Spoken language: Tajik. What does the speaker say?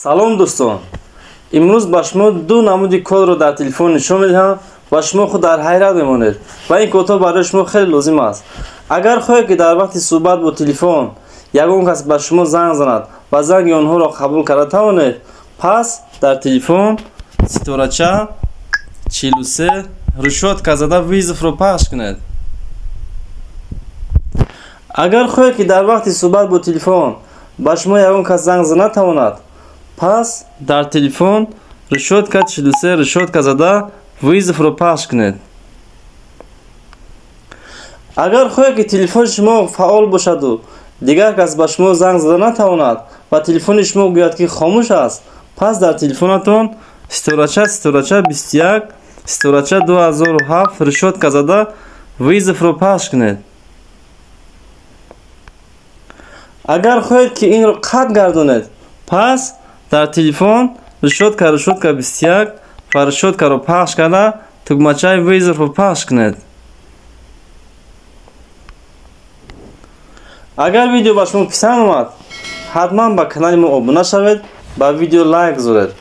салом дӯстон, имрӯз ба шумо ду намуди кодро дар телефон нишон медиҳам ва шумо худ дар ҳайрат мемонед ва ин кодҳо барои шумо хеле лозим аст. Агар хоҳед ки дар вақти суҳбат бо телефон ягон кас ба шумо занг занад ва занги онҳоро қабул карда тавонед, пас дар телефон ситорача 43 рӯшотка зада визовро пахш кунед. Агар хоҳед ки дар вақти суҳбат бо телефон ба шумо ягон кас занг занатавонад, пас дар телефон рӯшотка 43 рӯшотка зада визовро пахш кунед. Агар хоҳед ки телефони шумо фаъол бошаду дигар кас ба шумо занг зада натавонад ва телефони шумо гӯяд ки хомӯш аст, пас дар телефонатон ситорача 21 ситорача 2007 рӯшотка зада визовро пахш кунед. Агар хоҳед ки инро қатъ гардонед, пас дар телефон рӯшотка 21 ва рӯшоткаро пахш карда тугмачаи визовро пахш кунед. Агар видео ба шумо писанд омад, ҳатман ба канали мо обуна шавед, ба видео лайк гузоред.